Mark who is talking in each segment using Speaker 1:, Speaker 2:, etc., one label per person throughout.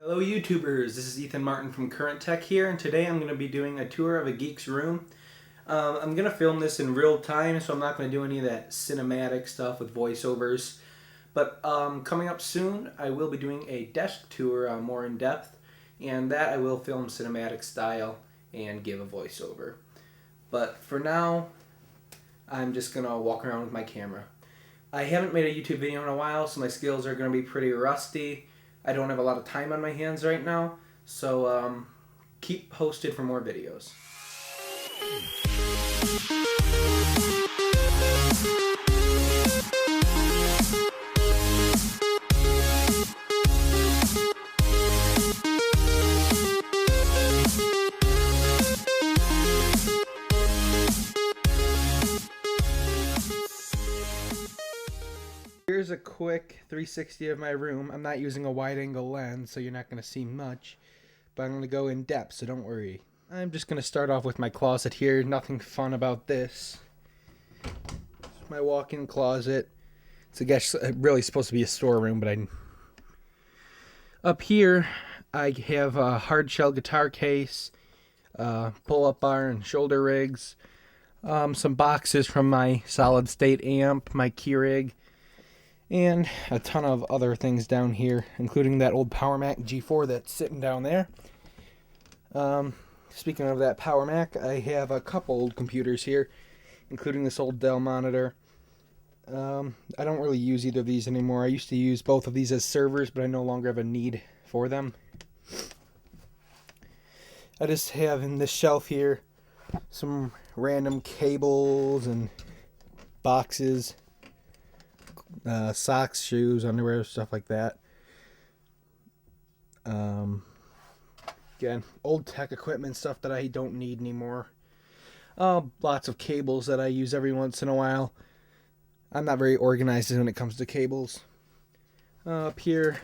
Speaker 1: Hello YouTubers, this is Ethan Martin from Current Tech here, and today I'm going to be doing a tour of a Geeks room. I'm going to film this in real time, so I'm not going to do any of that cinematic stuff with voiceovers. But coming up soon, I will be doing a desk tour more in depth, and that I will film cinematic style and give a voiceover. But for now, I'm just going to walk around with my camera. I haven't made a YouTube video in a while, so my skills are going to be pretty rusty. I don't have a lot of time on my hands right now, so keep posted for more videos. Here's a quick 360 of my room. I'm not using a wide angle lens, so you're not going to see much, but I'm going to go in depth, so don't worry. I'm just going to start off with my closet here. Nothing fun about this. It's my walk-in closet. It's I guess really supposed to be a storeroom, but up here I have a hard shell guitar case, pull-up bar and shoulder rigs, some boxes from my solid state amp, my key rig, and a ton of other things down here, including that old Power Mac G4 that's sitting down there. Speaking of that Power Mac, I have a couple old computers here, including this old Dell monitor. I don't really use either of these anymore. I used to use both of these as servers, but I no longer have a need for them. I just have in this shelf here some random cables and boxes. Socks, shoes, underwear, stuff like that. Again, old tech equipment, stuff that I don't need anymore. Lots of cables that I use every once in a while. I'm not very organized when it comes to cables. Up here,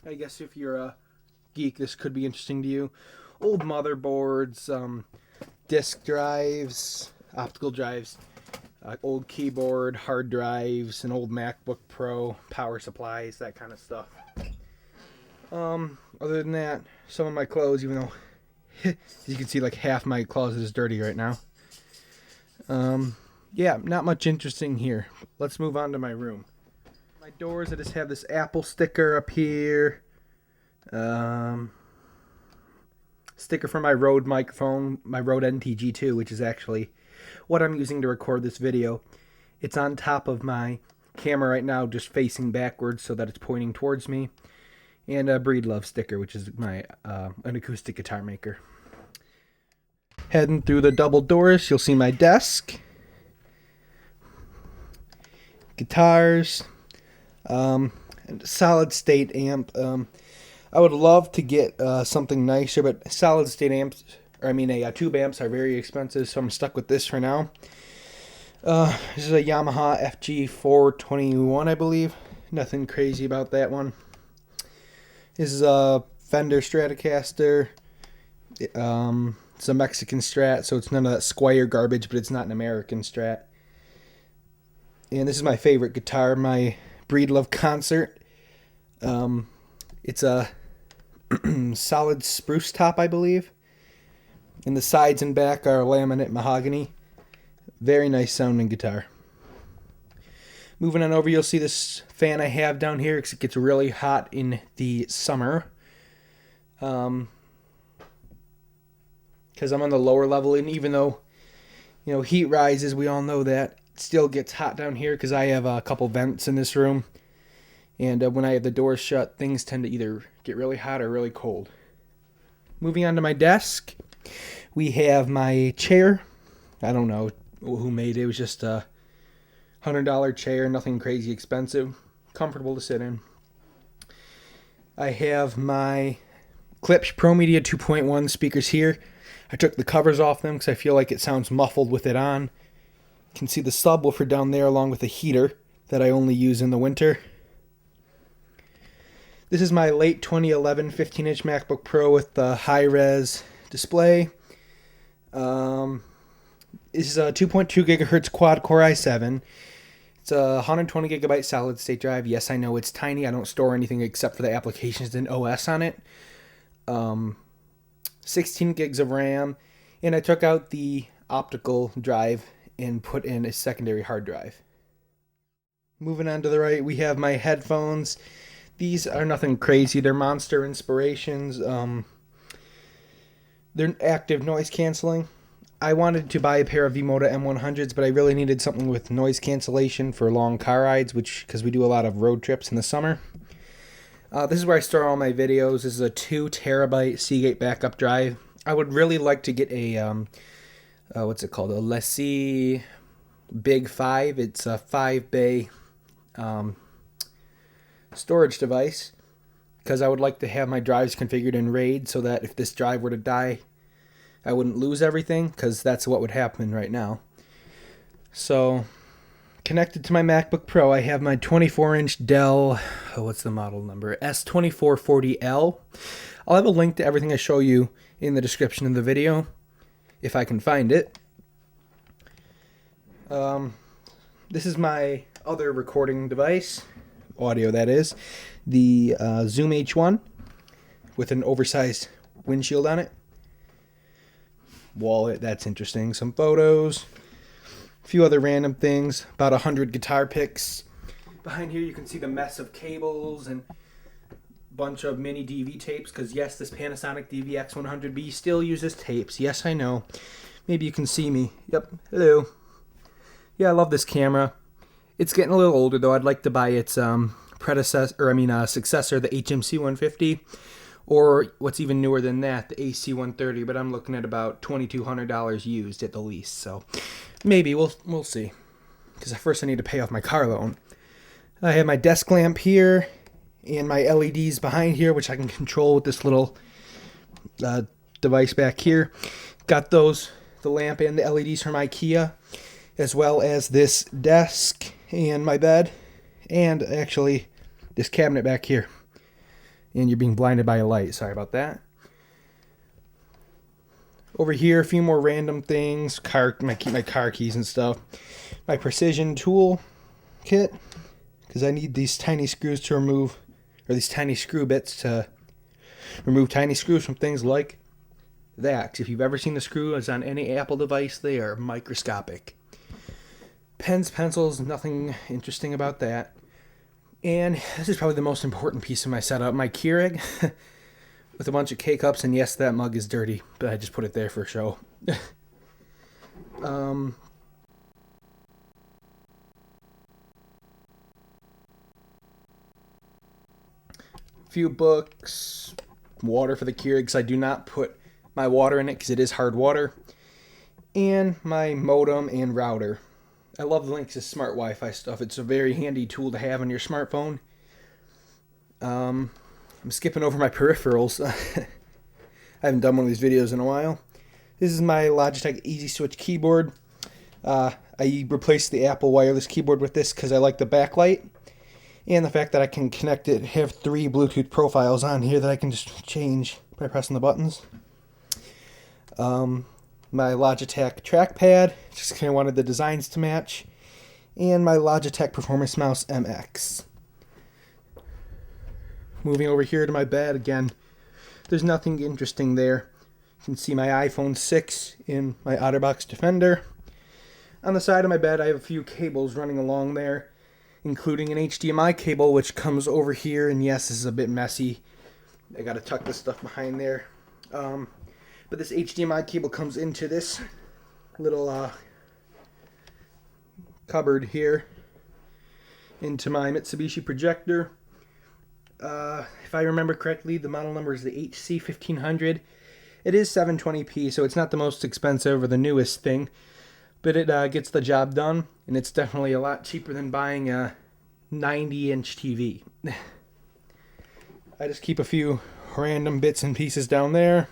Speaker 1: I guess if you're a geek, this could be interesting to you. Old motherboards, disk drives, optical drives. Old keyboard, hard drives, an old Macbook Pro, power supplies, that kind of stuff. Other than that, some of my clothes, even though as you can see like half my closet is dirty right now. Yeah, not much interesting here. Let's move on to my room. My doors, I just have this Apple sticker up here. Sticker for my Rode microphone, my Rode NTG2, which is actually what I'm using to record this video. It's on top of my camera right now, just facing backwards so that it's pointing towards me. And a Breedlove sticker, which is my an acoustic guitar maker. Heading through the double doors, you'll see my desk, guitars, and a solid state amp. I would love to get something nicer, but solid state amps, tube amps are very expensive, so I'm stuck with this for now. This is a Yamaha FG-421, I believe. Nothing crazy about that one. This is a Fender Stratocaster. It's a Mexican Strat, so it's none of that Squire garbage, but it's not an American Strat. And this is my favorite guitar, my Breedlove Concert. It's a solid spruce top, I believe. And the sides and back are laminate mahogany. Very nice sounding guitar. Moving on over, you'll see this fan I have down here because it gets really hot in the summer. Because I'm on the lower level, and even though heat rises, we all know that, it still gets hot down here because I have a couple vents in this room. And when I have the doors shut, things tend to either get really hot or really cold. Moving on to my desk, we have my chair. I don't know who made it. It was just a $100 chair, nothing crazy expensive. Comfortable to sit in. I have my Klipsch Pro Media 2.1 speakers here. I took the covers off them because I feel like it sounds muffled with it on. You can see the subwoofer down there along with a heater that I only use in the winter. This is my late 2011 15-inch MacBook Pro with the high-res display. This is a 2.2 gigahertz quad-core i7. It's a 120 gigabyte solid state drive. Yes, I know it's tiny. I don't store anything except for the applications and OS on it. 16 gigs of RAM, and I took out the optical drive and put in a secondary hard drive. Moving on to the right, we have my headphones. These are nothing crazy. They're Monster Inspirations. They're active noise canceling. I wanted to buy a pair of V-Moda M100s, but I really needed something with noise cancellation for long car rides, because we do a lot of road trips in the summer. This is where I store all my videos. This is a 2 terabyte Seagate backup drive. I would really like to get a, what's it called? A LeSee Big 5. It's a 5-bay storage device, because I would like to have my drives configured in RAID so that if this drive were to die, I wouldn't lose everything, because that's what would happen right now. So, connected to my MacBook Pro, I have my 24-inch Dell, what's the model number? S2440L. I'll have a link to everything I show you in the description of the video, if I can find it. This is my other recording device, audio that is, the Zoom H1 with an oversized windshield on it. Wallet, that's interesting. Some photos, a few other random things, about 100 guitar picks. Behind here you can see the mess of cables and a bunch of mini DV tapes, because yes, this Panasonic DVX100B still uses tapes. Yes, I know. Maybe you can see me. Yep, hello. Yeah, I love this camera. It's getting a little older though. I'd like to buy its successor, the HMC 150. Or what's even newer than that, the AC-130, but I'm looking at about $2,200 used at the least. So maybe we'll see. Because first I need to pay off my car loan. I have my desk lamp here and my LEDs behind here, which I can control with this little device back here. Got those, the lamp and the LEDs from IKEA, as well as this desk and my bed, and actually this cabinet back here. And you're being blinded by a light. Sorry about that. Over here, a few more random things. Keep my car keys and stuff. My precision tool kit, because I need these tiny screws to remove, or these tiny screw bits to remove tiny screws from things like that. 'Cause if you've ever seen the screws on any Apple device, they are microscopic. Pens, pencils, nothing interesting about that. And this is probably the most important piece of my setup, my Keurig with a bunch of K-cups, and yes, that mug is dirty, but I just put it there for show. Few books, water for the Keurig, because I do not put my water in it because it is hard water, and my modem and router. I love Lynx's smart Wi-Fi stuff. It's a very handy tool to have on your smartphone. I'm skipping over my peripherals. I haven't done one of these videos in a while. This is my Logitech Easy Switch keyboard. I replaced the Apple wireless keyboard with this because I like the backlight and the fact that I can connect it, have 3 Bluetooth profiles on here that I can just change by pressing the buttons. My Logitech trackpad, just because I wanted the designs to match, and my Logitech Performance Mouse MX. Moving over here to my bed, again, there's nothing interesting there. You can see my iPhone 6 in my OtterBox Defender. On the side of my bed, I have a few cables running along there, including an HDMI cable, which comes over here, and yes, this is a bit messy. I gotta tuck this stuff behind there. But this HDMI cable comes into this little cupboard here, into my Mitsubishi projector. If I remember correctly, the model number is the HC1500. It is 720p, so it's not the most expensive or the newest thing, but it gets the job done, and it's definitely a lot cheaper than buying a 90-inch TV. I just keep a few random bits and pieces down there.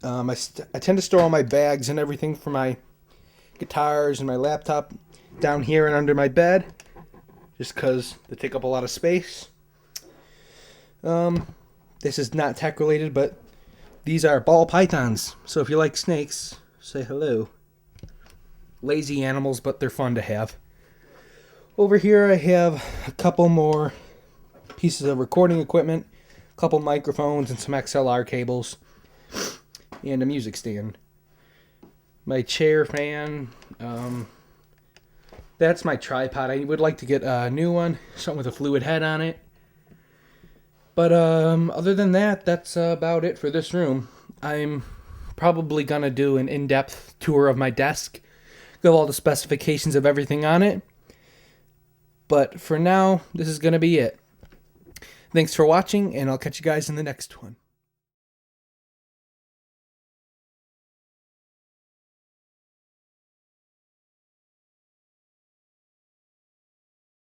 Speaker 1: I tend to store all my bags and everything for my guitars and my laptop down here and under my bed, just because they take up a lot of space. This is not tech related, but these are ball pythons. So if you like snakes, say hello. Lazy animals, but they're fun to have. Over here I have a couple more pieces of recording equipment, a couple microphones and some XLR cables, and a music stand. My chair fan, that's my tripod. I would like to get a new one, something with a fluid head on it. But other than that, that's about it for this room. I'm probably going to do an in-depth tour of my desk, go all the specifications of everything on it. But for now, this is going to be it. Thanks for watching, and I'll catch you guys in the next one.